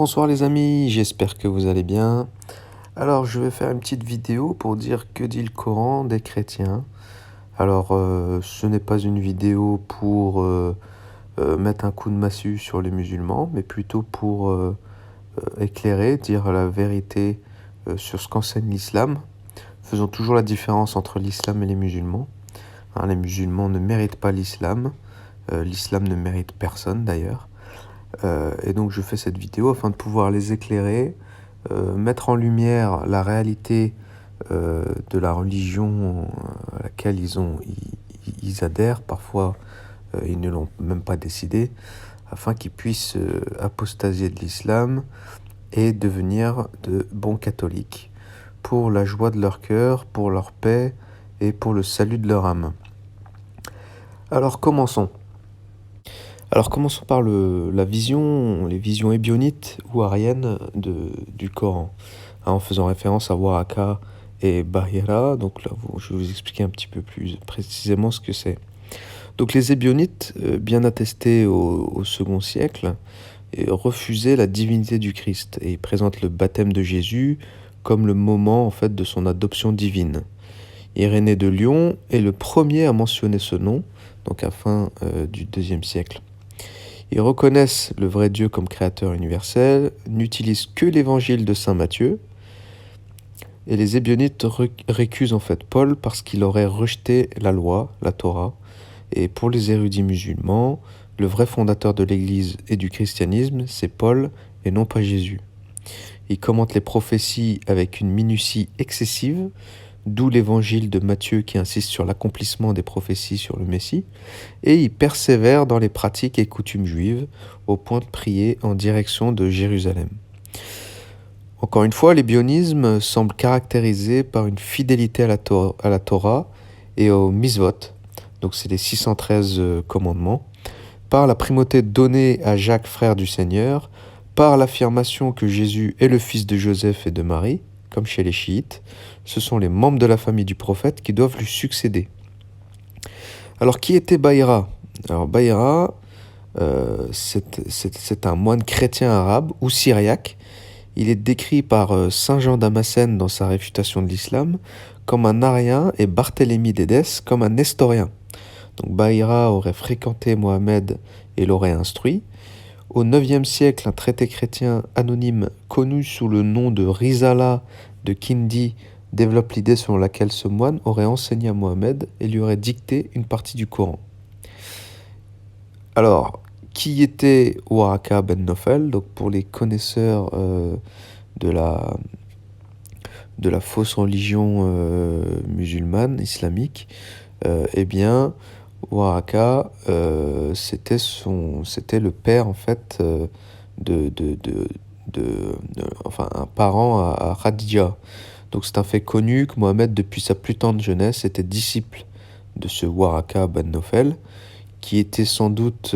Bonsoir les amis, j'espère que vous allez bien. Alors je vais faire une petite vidéo pour dire que dit le Coran des chrétiens. Alors ce n'est pas une vidéo pour mettre un coup de massue sur les musulmans, mais plutôt pour éclairer, dire la vérité sur ce qu'enseigne l'islam. Faisons toujours la différence entre l'islam et les musulmans. Les musulmans ne méritent pas l'islam, l'islam ne mérite personne d'ailleurs. Et donc je fais cette vidéo afin de pouvoir les éclairer, mettre en lumière la réalité de la religion à laquelle ils adhèrent. Parfois, ils ne l'ont même pas décidé, afin qu'ils puissent apostasier de l'islam et devenir de bons catholiques, pour la joie de leur cœur, pour leur paix et pour le salut de leur âme. Alors commençons. Commençons par les visions ébionites ou ariennes du Coran, en faisant référence à Waraka et Bahira. Donc là, je vais vous expliquer un petit peu plus précisément ce que c'est. Donc les ébionites, bien attestés au second siècle, refusaient la divinité du Christ et ils présentent le baptême de Jésus comme le moment en fait de son adoption divine. Irénée de Lyon est le premier à mentionner ce nom, donc à la fin du IIe siècle. Ils reconnaissent le vrai Dieu comme créateur universel, n'utilisent que l'évangile de saint Matthieu, et les ébionites récusent en fait Paul parce qu'il aurait rejeté la loi, la Torah. Et pour les érudits musulmans, le vrai fondateur de l'Église et du christianisme, c'est Paul et non pas Jésus. Ils commentent les prophéties avec une minutie excessive, d'où l'évangile de Matthieu qui insiste sur l'accomplissement des prophéties sur le Messie, et ils persévèrent dans les pratiques et coutumes juives, au point de prier en direction de Jérusalem. Encore une fois, l'ébionisme semble caractérisé par une fidélité à la Torah et aux misvot, donc c'est les 613 commandements, par la primauté donnée à Jacques, frère du Seigneur, par l'affirmation que Jésus est le fils de Joseph et de Marie, comme chez les chiites. Ce sont les membres de la famille du prophète qui doivent lui succéder. Alors, qui était Bahira ? Alors, Bahira, c'est un moine chrétien arabe ou syriaque. Il est décrit par saint Jean Damascène dans sa réfutation de l'islam comme un arien et Barthélemy d'Édesse comme un nestorien. Donc, Bahira aurait fréquenté Mohammed et l'aurait instruit. Au IXe siècle, un traité chrétien anonyme connu sous le nom de Risala de Kindi développe l'idée selon laquelle ce moine aurait enseigné à Mohammed et lui aurait dicté une partie du Coran. Alors, qui était Waraka ben Nofel ? Donc, pour les connaisseurs de la fausse religion musulmane, islamique, eh bien, Waraka, c'était le père en fait enfin un parent à Khadija. Donc c'est un fait connu que Mohammed, depuis sa plus tendre jeunesse, était disciple de ce Waraka ben Nofel, qui était sans doute,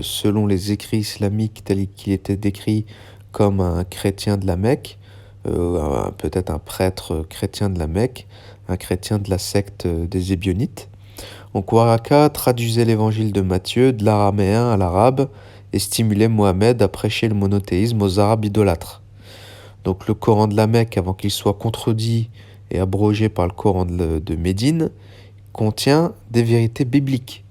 selon les écrits islamiques tels qu'il était décrit, comme un chrétien de la Mecque, peut-être un prêtre chrétien de la Mecque, un chrétien de la secte des Ébionites. Donc Waraka traduisait l'évangile de Matthieu de l'araméen à l'arabe et stimulait Mohammed à prêcher le monothéisme aux Arabes idolâtres. Donc le Coran de la Mecque, avant qu'il soit contredit et abrogé par le Coran de Médine, contient des vérités bibliques.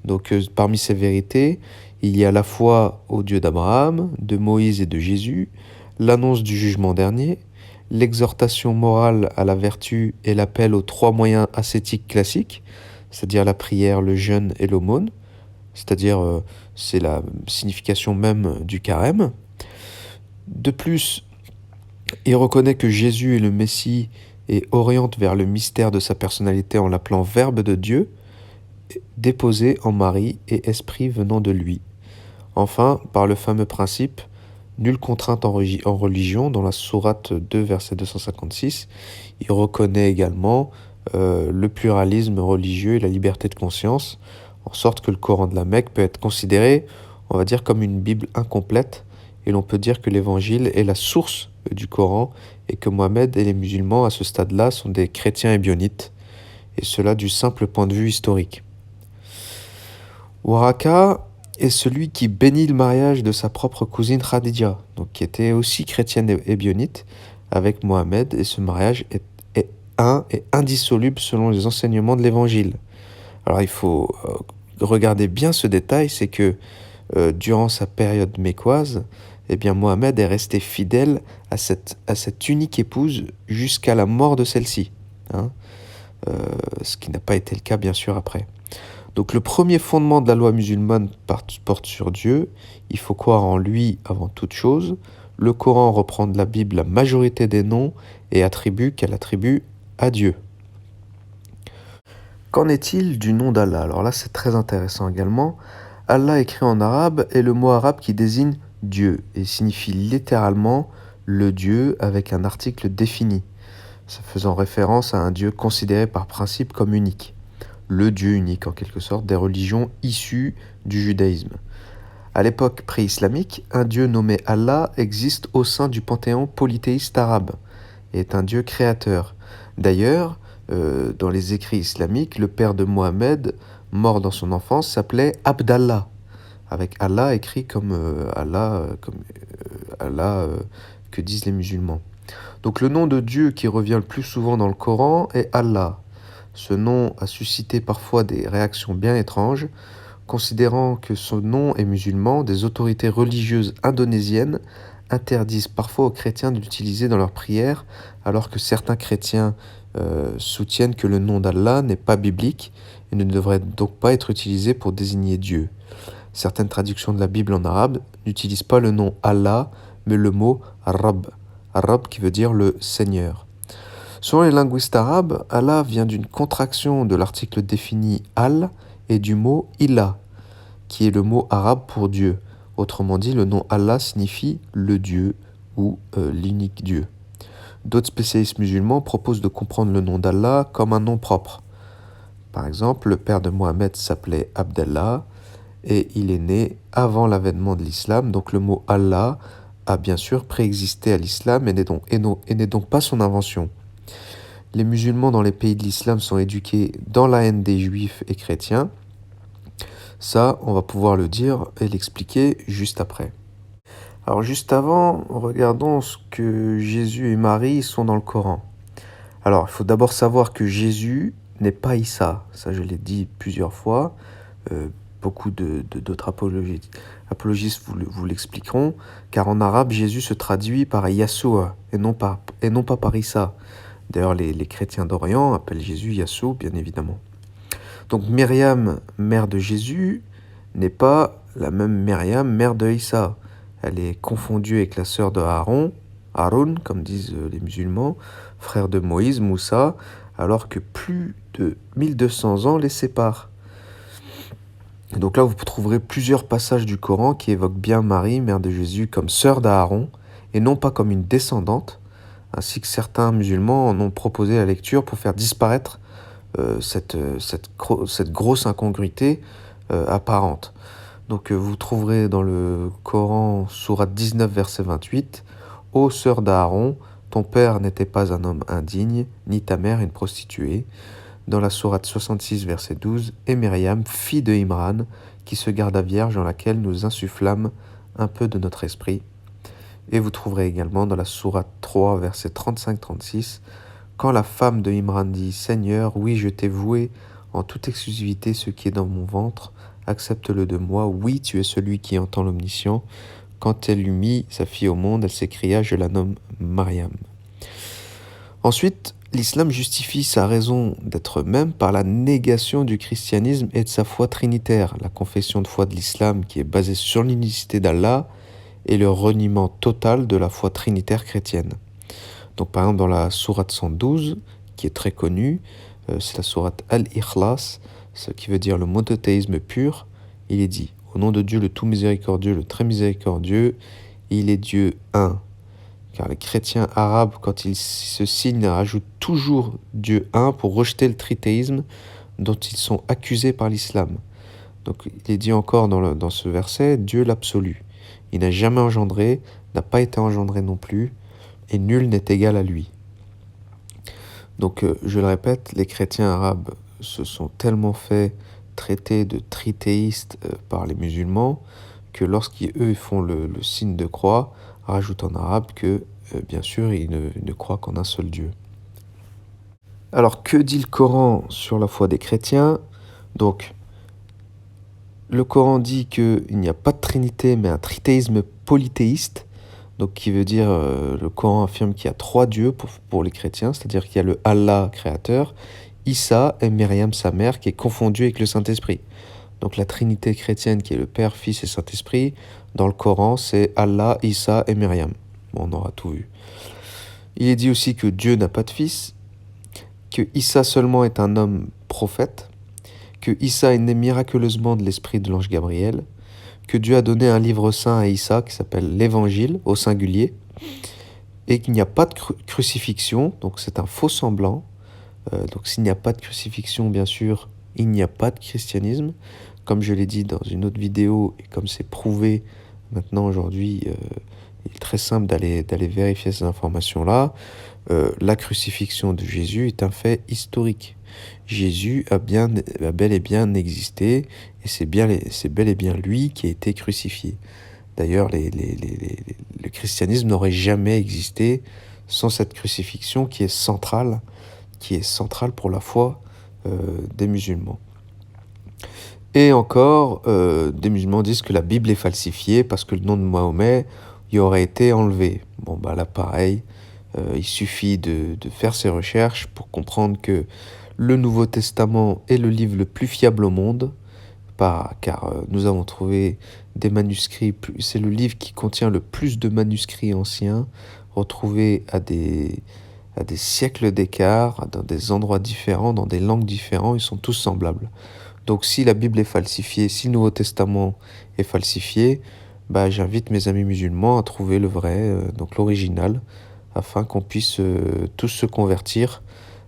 Donc parmi ces vérités, il y a la foi au Dieu d'Abraham, de Moïse et de Jésus, l'annonce du jugement dernier, l'exhortation morale à la vertu et l'appel aux 3 moyens ascétiques classiques, c'est-à-dire la prière, le jeûne et l'aumône, c'est-à-dire c'est la signification même du carême. De plus, il reconnaît que Jésus est le Messie et oriente vers le mystère de sa personnalité en l'appelant Verbe de Dieu, déposé en Marie et esprit venant de lui. Enfin, par le fameux principe nulle contrainte en religion, dans la sourate 2, verset 256, il reconnaît également le pluralisme religieux et la liberté de conscience, en sorte que le Coran de la Mecque peut être considéré, on va dire, comme une Bible incomplète, et l'on peut dire que l'Évangile est la source du Coran, et que Mohammed et les musulmans à ce stade-là sont des chrétiens ébionites, et cela du simple point de vue historique. Waraka est celui qui bénit le mariage de sa propre cousine Khadija, donc qui était aussi chrétienne et ébionnite, avec Mohammed, et ce mariage est un et indissoluble selon les enseignements de l'Évangile. Alors il faut regarder bien ce détail, c'est que durant sa période mécoise, eh bien Mohammed est resté fidèle à cette unique épouse jusqu'à la mort de celle-ci, hein, ce qui n'a pas été le cas bien sûr après. Donc le premier fondement de la loi musulmane porte sur Dieu, il faut croire en lui avant toute chose. Le Coran reprend de la Bible la majorité des noms et attributs qu'elle attribue à Dieu. Qu'en est-il du nom d'Allah? Alors là c'est très intéressant également. Allah écrit en arabe est le mot arabe qui désigne Dieu et signifie littéralement le Dieu avec un article défini, faisant référence à un Dieu considéré par principe comme unique. Le Dieu unique en quelque sorte des religions issues du judaïsme. À l'époque pré-islamique, un Dieu nommé Allah existe au sein du panthéon polythéiste arabe et est un Dieu créateur. D'ailleurs, dans les écrits islamiques, le père de Mohammed, mort dans son enfance, s'appelait Abdallah, avec Allah écrit comme Allah que disent les musulmans. Donc le nom de Dieu qui revient le plus souvent dans le Coran est Allah. Ce nom a suscité parfois des réactions bien étranges. Considérant que ce nom est musulman, des autorités religieuses indonésiennes interdisent parfois aux chrétiens de l'utiliser dans leurs prières, alors que certains chrétiens soutiennent que le nom d'Allah n'est pas biblique et ne devrait donc pas être utilisé pour désigner Dieu. Certaines traductions de la Bible en arabe n'utilisent pas le nom Allah, mais le mot Rabb, Rabb qui veut dire le Seigneur. Selon les linguistes arabes, Allah vient d'une contraction de l'article défini Al et du mot Ilah, qui est le mot arabe pour Dieu. Autrement dit, le nom Allah signifie le Dieu ou l'unique Dieu. D'autres spécialistes musulmans proposent de comprendre le nom d'Allah comme un nom propre. Par exemple, le père de Mohammed s'appelait Abdallah et il est né avant l'avènement de l'islam, donc le mot Allah a bien sûr préexisté à l'islam et n'est donc pas son invention. Les musulmans dans les pays de l'islam sont éduqués dans la haine des juifs et chrétiens. Ça, on va pouvoir le dire et l'expliquer juste après. Alors juste avant, regardons ce que Jésus et Marie sont dans le Coran. Alors, il faut d'abord savoir que Jésus n'est pas Issa. Ça, je l'ai dit plusieurs fois. Beaucoup d'autres apologistes vous l'expliqueront. Car en arabe, Jésus se traduit par Yassoua et non pas par Issa. D'ailleurs, les chrétiens d'Orient appellent Jésus Yassou, bien évidemment. Donc Myriam, mère de Jésus, n'est pas la même Myriam, mère de Issa. Elle est confondue avec la sœur de Aaron, comme disent les musulmans, frère de Moïse, Moussa, alors que plus de 1200 ans les séparent. Donc là, vous trouverez plusieurs passages du Coran qui évoquent bien Marie, mère de Jésus, comme sœur d'Aaron, et non pas comme une descendante, ainsi que certains musulmans en ont proposé la lecture pour faire disparaître cette grosse incongruité apparente. Donc vous trouverez dans le Coran, sourate 19, verset 28, « Ô sœur d'Aaron, ton père n'était pas un homme indigne, ni ta mère une prostituée. » Dans la sourate 66, verset 12, « Et Myriam, fille de Imran, qui se garda vierge en laquelle nous insufflâmes un peu de notre esprit. » Et vous trouverez également dans la sourate 3, verset 35-36, « Quand la femme de Imran dit « Seigneur, oui, je t'ai voué en toute exclusivité ce qui est dans mon ventre, accepte-le de moi, oui, tu es celui qui entend l'omniscient. » Quand elle eut mis sa fille au monde, elle s'écria « Je la nomme Mariam. » Ensuite, l'islam justifie sa raison d'être même par la négation du christianisme et de sa foi trinitaire, la confession de foi de l'islam qui est basée sur l'unicité d'Allah et le reniement total de la foi trinitaire chrétienne. Donc par exemple dans la sourate 112, qui est très connue, c'est la sourate Al-Ikhlas, ce qui veut dire le monothéisme pur, il est dit « Au nom de Dieu le tout miséricordieux, le très miséricordieux, il est Dieu un ». Car les chrétiens arabes, quand ils se signent, rajoutent toujours Dieu un pour rejeter le trithéisme dont ils sont accusés par l'islam. Donc il est dit encore dans ce verset, Dieu l'absolu. Il n'a jamais engendré, n'a pas été engendré non plus, et nul n'est égal à lui. Donc je le répète, les chrétiens arabes se sont tellement fait traités de trithéistes par les musulmans, que lorsqu'ils font le signe de croix, rajoutent en arabe que, bien sûr, ils ne croient qu'en un seul Dieu. Alors, que dit le Coran sur la foi des chrétiens? Donc, le Coran dit qu'il n'y a pas de trinité, mais un trithéisme polythéiste. Donc, qui veut dire, le Coran affirme qu'il y a 3 dieux pour les chrétiens, c'est-à-dire qu'il y a le Allah créateur, Issa et Myriam sa mère, qui est confondu avec le Saint-Esprit. Donc la Trinité chrétienne qui est le Père, Fils et Saint-Esprit, dans le Coran, c'est Allah, Issa et Myriam. Bon, on aura tout vu. Il est dit aussi que Dieu n'a pas de fils, que Issa seulement est un homme prophète, que Issa est né miraculeusement de l'esprit de l'ange Gabriel, que Dieu a donné un livre saint à Issa qui s'appelle l'Évangile au singulier, et qu'il n'y a pas de crucifixion, donc c'est un faux semblant. Donc s'il n'y a pas de crucifixion, bien sûr, il n'y a pas de christianisme. Comme je l'ai dit dans une autre vidéo, et comme c'est prouvé maintenant aujourd'hui, il est très simple d'aller vérifier ces informations-là. La crucifixion de Jésus est un fait historique. Jésus a bel et bien existé, et c'est bel et bien lui qui a été crucifié. D'ailleurs, le christianisme n'aurait jamais existé sans cette crucifixion qui est centrale pour la foi des musulmans. Et encore, des musulmans disent que la Bible est falsifiée parce que le nom de Mahomet y aurait été enlevé. Bon, bah là, pareil, il suffit de faire ses recherches pour comprendre que le Nouveau Testament est le livre le plus fiable au monde, car nous avons trouvé des manuscrits, c'est le livre qui contient le plus de manuscrits anciens, retrouvés à des siècles d'écart, dans des endroits différents, dans des langues différentes, ils sont tous semblables. Donc si la Bible est falsifiée, si le Nouveau Testament est falsifié, bah, j'invite mes amis musulmans à trouver le vrai, donc l'original, afin qu'on puisse tous se convertir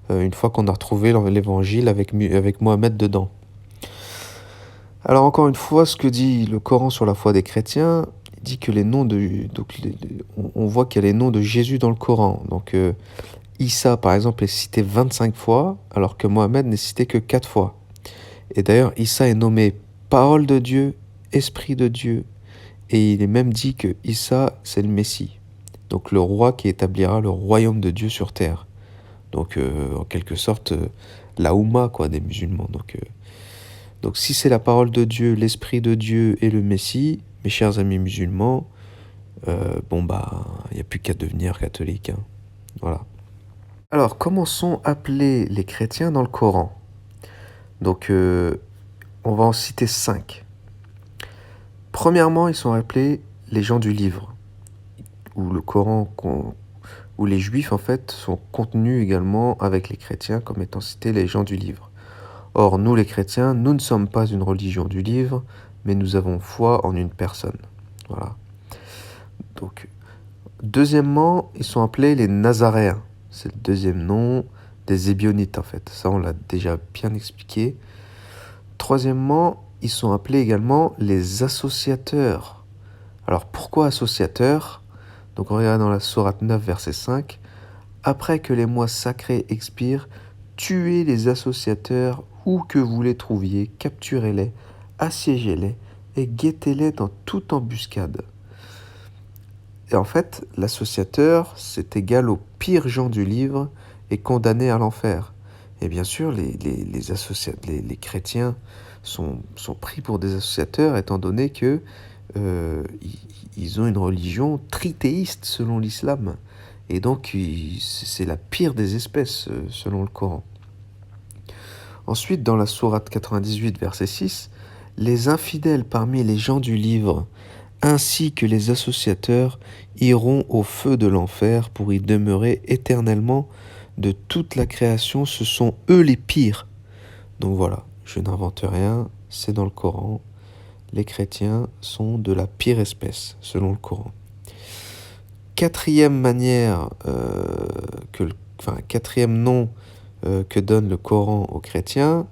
une fois qu'on a retrouvé l'évangile avec Mohammed dedans. Alors encore une fois, ce que dit le Coran sur la foi des chrétiens, il dit que les noms on voit qu'il y a les noms de Jésus dans le Coran. Donc Issa, par exemple, est cité 25 fois, alors que Mohammed n'est cité que 4 fois. Et d'ailleurs, Issa est nommé parole de Dieu, esprit de Dieu, et il est même dit que Issa, c'est le Messie. Donc le roi qui établira le royaume de Dieu sur terre. Donc en quelque sorte, la Oumma quoi, des musulmans. Donc si c'est la parole de Dieu, l'esprit de Dieu et le Messie, mes chers amis musulmans, il n'y a plus qu'à devenir catholique. Hein. Voilà. Alors, comment sont appelés les chrétiens dans le Coran? Donc, on va en citer 5. Premièrement, ils sont appelés les gens du livre, où le Coran, où les juifs, en fait, sont contenus également avec les chrétiens comme étant cités les gens du livre. Or, nous les chrétiens, nous ne sommes pas une religion du livre, mais nous avons foi en une personne. Voilà. Donc, deuxièmement, ils sont appelés les Nazaréens. C'est le deuxième nom des Ébionites, en fait. Ça, on l'a déjà bien expliqué. Troisièmement, ils sont appelés également les associateurs. Alors, pourquoi associateurs? Donc, on regarde dans la sourate 9, verset 5. Après que les mois sacrés expirent, tuez les associateurs où que vous les trouviez, capturez-les, assiégez-les et guettez-les dans toute embuscade. Et en fait, l'associateur, c'est égal aux pires gens du livre et condamné à l'enfer. Et bien sûr, les chrétiens sont pris pour des associateurs étant donné que ils ont une religion trithéiste selon l'islam. Et donc, c'est la pire des espèces selon le Coran. Ensuite, dans la sourate 98, verset 6, les infidèles parmi les gens du livre, ainsi que les associateurs, iront au feu de l'enfer pour y demeurer éternellement. De toute la création, ce sont eux les pires. Donc voilà, je n'invente rien, c'est dans le Coran. Les chrétiens sont de la pire espèce, selon le Coran. Quatrième nom que donne le Coran aux chrétiens,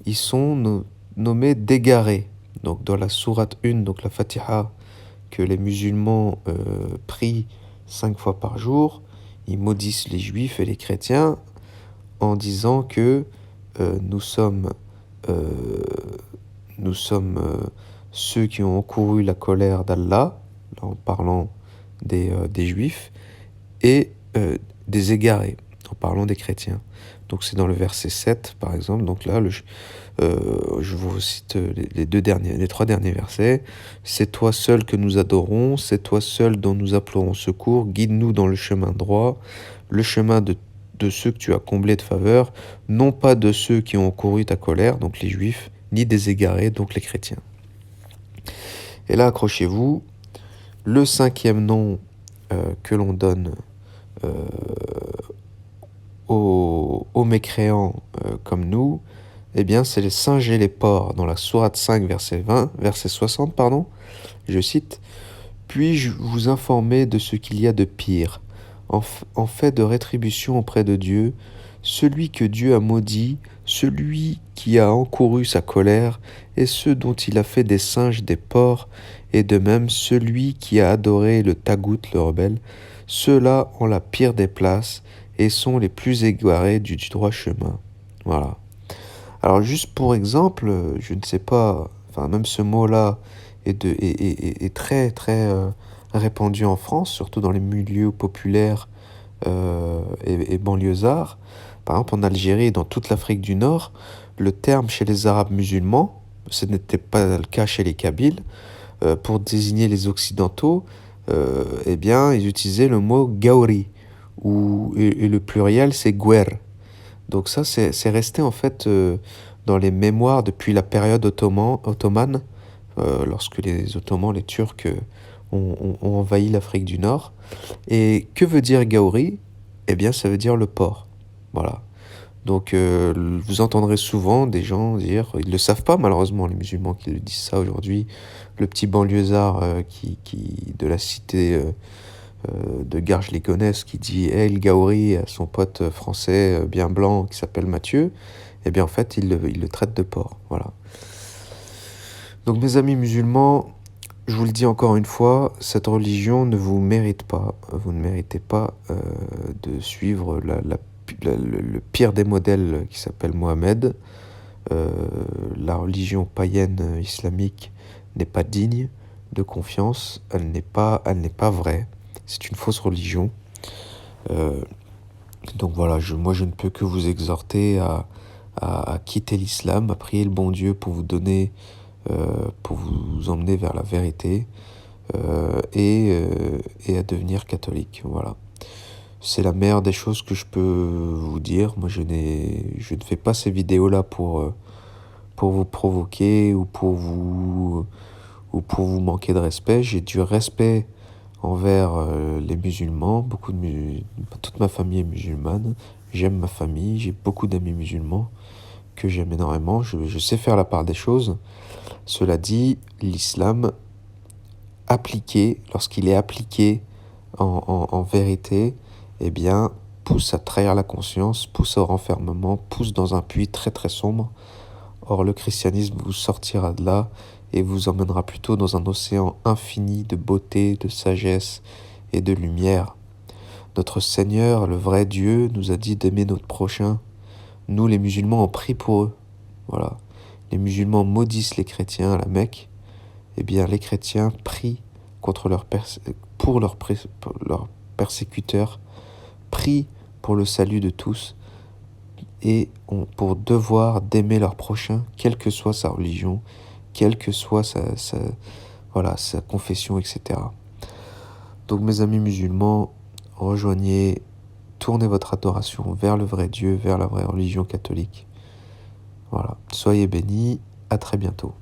ils sont nommés d'égarés. Donc dans la sourate 1, donc la Fatiha, que les musulmans prient 5 fois par jour, ils maudissent les juifs et les chrétiens en disant que nous sommes euh, nous sommes ceux qui ont encouru la colère d'Allah, là, en parlant des Juifs, et des égarés, en parlant des chrétiens. Donc c'est dans le verset 7, par exemple. Donc là, je vous cite les trois derniers versets. C'est toi seul que nous adorons, c'est toi seul dont nous implorons secours. Guide-nous dans le chemin droit, le chemin de ceux que tu as comblés de faveur, non pas de ceux qui ont couru ta colère, donc les Juifs, ni des égarés, donc les chrétiens. Et là, accrochez-vous, le cinquième nom que l'on donne aux mécréants comme nous, eh bien, c'est les singes et les porcs. Dans la sourate 5, verset 60, pardon, je cite, « Puis-je vous informer de ce qu'il y a de pire, en fait de rétribution auprès de Dieu, celui que Dieu a maudit, celui qui a encouru sa colère, et ceux dont il a fait des singes, des porcs, et de même celui qui a adoré le Tagout, le rebelle, ceux-là ont la pire des places et sont les plus égarés du droit chemin. » Voilà. Alors juste pour exemple, je ne sais pas, enfin même ce mot-là est très très répandu en France, surtout dans les milieux populaires et banlieusards. Par exemple en Algérie et dans toute l'Afrique du Nord, le terme chez les Arabes musulmans, ce n'était pas le cas chez les Kabyles, pour désigner les Occidentaux, eh bien ils utilisaient le mot gaouri, et le pluriel c'est gwer. Donc ça, c'est resté en fait dans les mémoires depuis la période ottomane, lorsque les Ottomans, les Turcs, ont envahi l'Afrique du Nord. Et que veut dire Gaouri? Eh bien, ça veut dire le porc. Voilà. Donc, vous entendrez souvent des gens dire, ils ne le savent pas malheureusement, les musulmans qui le disent ça aujourd'hui, le petit banlieusard de la cité de Garges-les-Gonesse qui dit « Hey, le Gaouri » à son pote français bien blanc qui s'appelle Mathieu, eh bien en fait il le traite de porc. Voilà. Donc mes amis musulmans, je vous le dis encore une fois, cette religion ne vous mérite pas. Vous ne méritez pas de suivre le pire des modèles qui s'appelle Mohamed. La religion païenne islamique n'est pas digne de confiance, elle n'est pas vraie. C'est une fausse religion. Donc voilà, moi je ne peux que vous exhorter à quitter l'islam, à prier le bon Dieu pour vous donner, pour vous emmener vers la vérité et à devenir catholique. Voilà. C'est la meilleure des choses que je peux vous dire. Moi je ne fais pas ces vidéos-là pour vous provoquer ou pour vous manquer de respect. J'ai du respect envers les musulmans, toute ma famille est musulmane, j'aime ma famille, j'ai beaucoup d'amis musulmans que j'aime énormément, je sais faire la part des choses. Cela dit, l'islam lorsqu'il est appliqué en vérité, eh bien, pousse à trahir la conscience, pousse au renfermement, pousse dans un puits très très sombre. Or, le christianisme vous sortira de là et vous emmènera plutôt dans un océan infini de beauté, de sagesse et de lumière. Notre Seigneur, le vrai Dieu, nous a dit d'aimer notre prochain. Nous, les musulmans, on prie pour eux. Voilà. Les musulmans maudissent les chrétiens à la Mecque. Eh bien, les chrétiens prient pour leurs persécuteurs, prient pour le salut de tous et ont pour devoir d'aimer leur prochain, quelle que soit sa religion, quelle que soit sa confession, etc. Donc mes amis musulmans, tournez votre adoration vers le vrai Dieu, vers la vraie religion catholique. Voilà, soyez bénis, à très bientôt.